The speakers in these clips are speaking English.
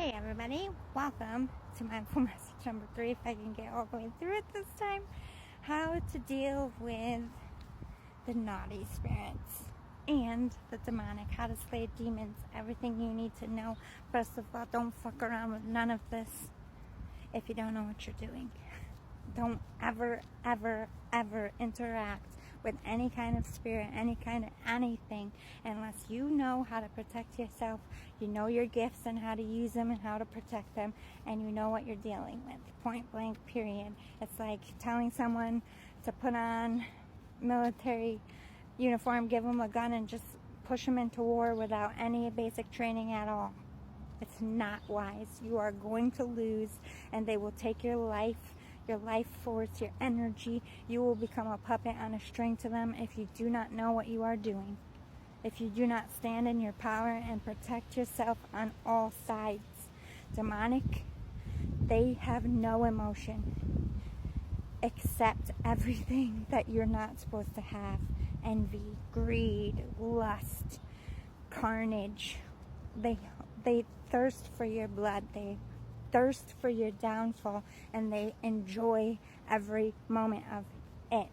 Hey everybody, welcome to mindful message number 3, if I can get all the way through it this time. How to deal with the naughty spirits and the demonic, how to slay demons, everything you need to know. First of all, don't fuck around with none of this if you don't know what you're doing. Don't ever interact with any kind of spirit, any kind of anything, unless you know how to protect yourself, you know your gifts and how to use them and how to protect them, and you know what you're dealing with. Point blank, period. It's like telling someone to put on military uniform, give them a gun, and just push them into war without any basic training at all. It's not wise. You are going to lose, and they will take your life force, your energy. You will become a puppet on a string to them if you do not know what you are doing. If you do not stand in your power and protect yourself on all sides. Demonic, they have no emotion except everything that you're not supposed to have. Envy, greed, lust, carnage. They thirst for your blood. They thirst for your downfall, and they enjoy every moment of it.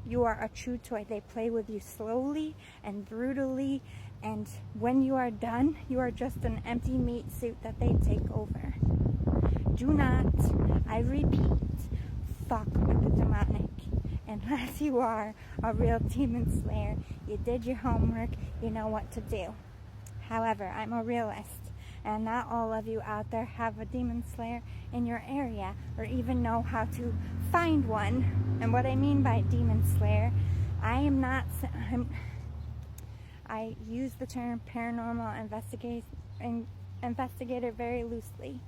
You are a chew toy. They play with you slowly and brutally, and when you are done, you are just an empty meat suit that they take over. Do not, I repeat, fuck with the demonic unless you are a real demon slayer. You did your homework, you know what to do. However, I'm a realist, and not all of you out there have a demon slayer in your area or even know how to find one. And what I mean by demon slayer, I use the term paranormal investigator very loosely,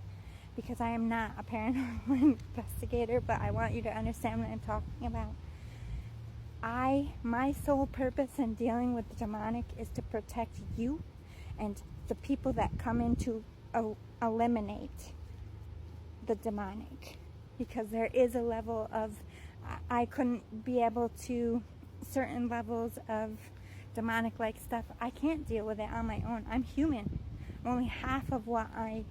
because I am not a paranormal investigator, but I want you to understand what I'm talking about. My sole purpose in dealing with the demonic is to protect you and the people that come in to eliminate the demonic, because there is a level of, I couldn't be able to, certain levels of demonic like stuff, I can't deal with it on my own. I'm human. I'm only half of what I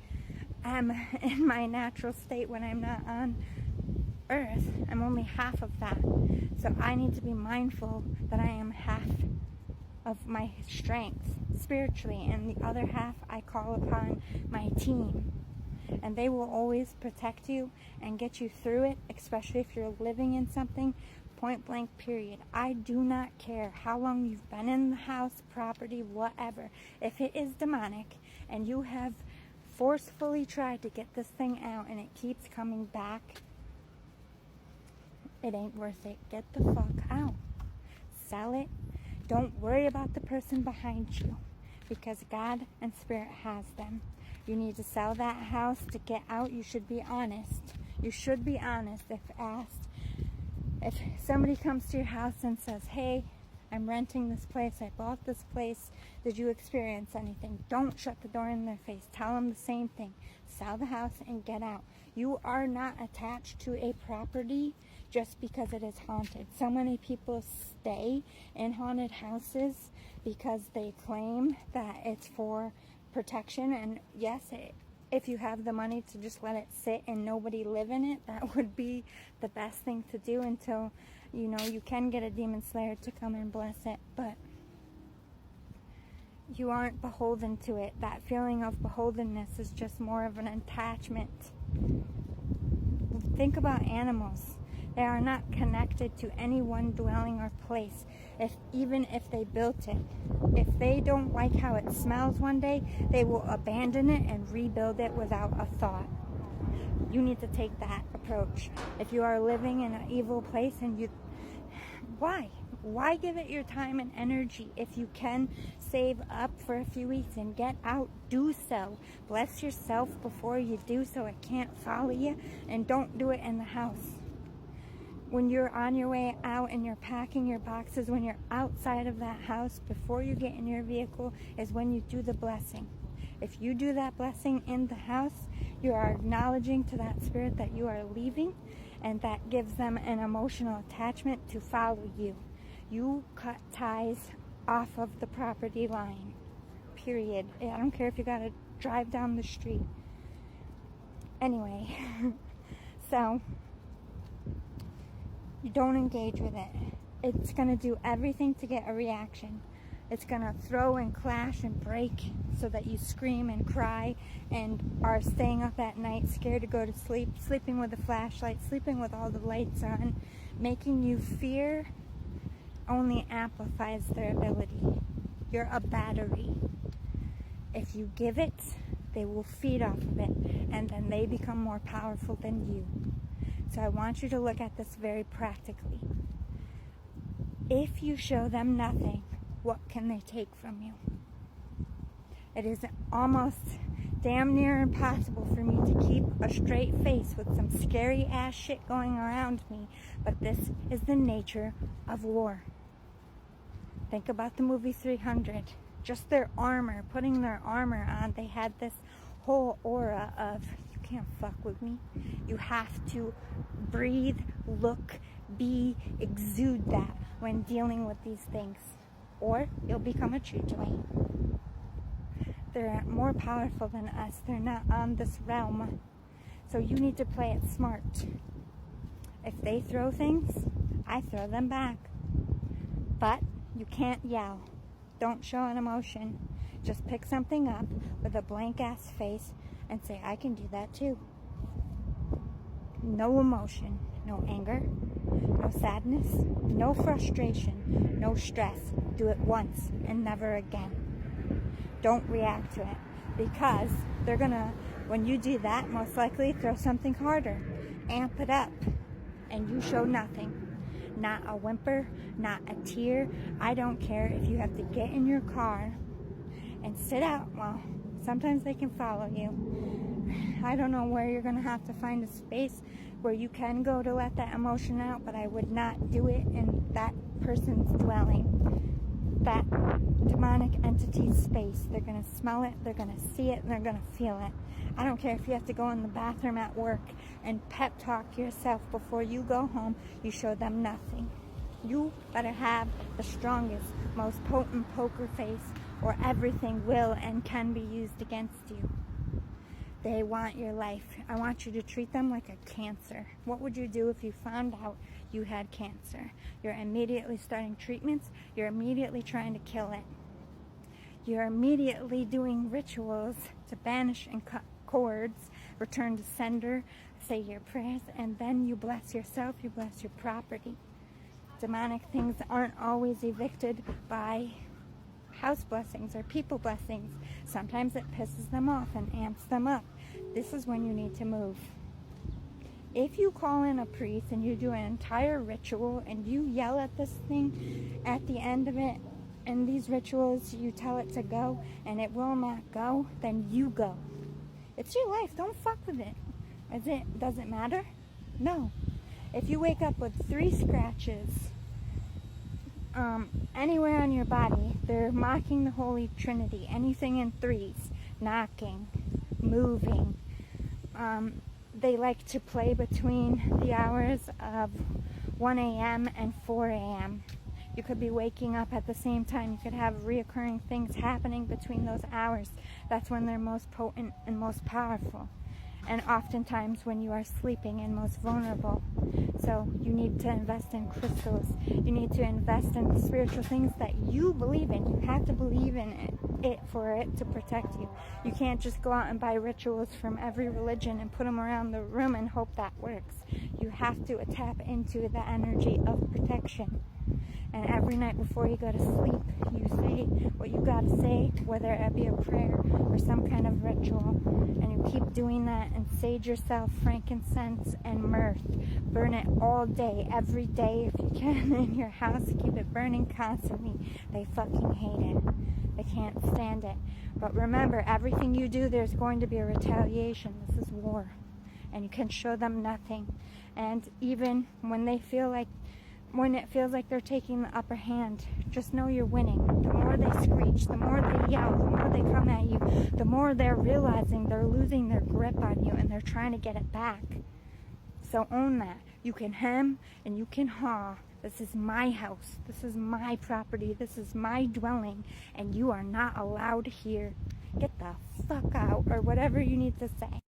am in my natural state when I'm not on earth. I'm only half of that. So I need to be mindful that I am half of my strength spiritually, and the other half I call upon my team, and they will always protect you and get you through it, especially if you're living in something. Point blank, period. I do not care how long you've been in the house, property, whatever. If it is demonic and you have forcefully tried to get this thing out and it keeps coming back, it ain't worth it. Get the fuck out. Sell it. Don't worry about the person behind you, because God and Spirit has them. You need to sell that house to get out. You should be honest. You should be honest if asked. If somebody comes to your house and says, hey, I'm renting this place, I bought this place, did you experience anything? Don't shut the door in their face. Tell them the same thing. Sell the house and get out. You are not attached to a property just because it is haunted. So many people stay in haunted houses because they claim that it's for protection. And yes, if you have the money to just let it sit and nobody live in it, that would be the best thing to do until, you can get a demon slayer to come and bless it. But you aren't beholden to it. That feeling of beholdenness is just more of an attachment. Think about animals. They are not connected to any one dwelling or place, even if they built it. If they don't like how it smells one day, they will abandon it and rebuild it without a thought. You need to take that approach. If you are living in an evil place, and why give it your time and energy? If you can save up for a few weeks and get out, do so. Bless yourself before you do so it can't follow you, and don't do it in the house. When you're on your way out and you're packing your boxes, when you're outside of that house, before you get in your vehicle, is when you do the blessing. If you do that blessing in the house, you are acknowledging to that spirit that you are leaving, and that gives them an emotional attachment to follow you. You cut ties off of the property line, period. I don't care if you gotta drive down the street. Anyway, so you don't engage with it. It's going to do everything to get a reaction. It's going to throw and clash and break so that you scream and cry and are staying up at night, scared to go to sleep, sleeping with a flashlight, sleeping with all the lights on. Making you fear only amplifies their ability. You're a battery. If you give it, they will feed off of it, and then they become more powerful than you. So I want you to look at this very practically. If you show them nothing, what can they take from you? It is almost damn near impossible for me to keep a straight face with some scary ass shit going around me, but this is the nature of war. Think about the movie 300. Just their armor, putting their armor on, they had this whole aura of, you can't fuck with me. You have to breathe, look, be, exude that when dealing with these things, or you'll become a chew-toy. They're more powerful than us. They're not on this realm. So you need to play it smart. If they throw things, I throw them back. But you can't yell. Don't show an emotion. Just pick something up with a blank ass face and say, I can do that too. No emotion, no anger, no sadness, no frustration, no stress. Do it once and never again. Don't react to it, because they're gonna, when you do that, most likely throw something harder, amp it up, and you show nothing. Not a whimper, not a tear. I don't care if you have to get in your car and sit out. Well, sometimes they can follow you. I don't know where you're gonna have to find a space where you can go to let that emotion out, but I would not do it in that person's dwelling. That demonic entity's space. They're going to smell it, they're going to see it, and they're going to feel it. I don't care if you have to go in the bathroom at work and pep talk yourself before you go home. You show them nothing. You better have the strongest, most potent poker face, or everything will and can be used against you. They want your life. I want you to treat them like a cancer. What would you do if you found out you had cancer? You're immediately starting treatments. You're immediately trying to kill it. You're immediately doing rituals to banish and cut cords, return to sender, say your prayers, and then you bless yourself, you bless your property. Demonic things aren't always evicted by house blessings or people blessings. Sometimes it pisses them off and amps them up. This is when you need to move. If you call in a priest and you do an entire ritual and you yell at this thing at the end of it, and these rituals you tell it to go and it will not go, then you go. It's your life. Don't fuck with it. Does it matter? No. If you wake up with 3 scratches anywhere on your body, they're mocking the Holy Trinity. Anything in 3s, knocking, moving. They like to play between the hours of 1 a.m. and 4 a.m. You could be waking up at the same time. You could have reoccurring things happening between those hours. That's when they're most potent and most powerful. And oftentimes when you are sleeping and most vulnerable. So you need to invest in crystals. You need to invest in spiritual things that you believe in. You have to believe in it for it to protect you. You can't just go out and buy rituals from every religion and put them around the room and hope that works. You have to tap into the energy of protection. And every night before you go to sleep, you say what you got to say, whether it be a prayer or some kind of ritual. And you keep doing that and sage yourself frankincense and myrrh. Burn it all day, every day if you can in your house. Keep it burning constantly. They fucking hate it. They can't stand it. But remember, everything you do, there's going to be a retaliation. This is war. And you can show them nothing. And even when it feels like they're taking the upper hand, just know you're winning. The more they screech, the more they yell, the more they come at you, the more they're realizing they're losing their grip on you and they're trying to get it back. So own that. You can hem and you can haw. This is my house. This is my property. This is my dwelling. And you are not allowed here. Get the fuck out, or whatever you need to say.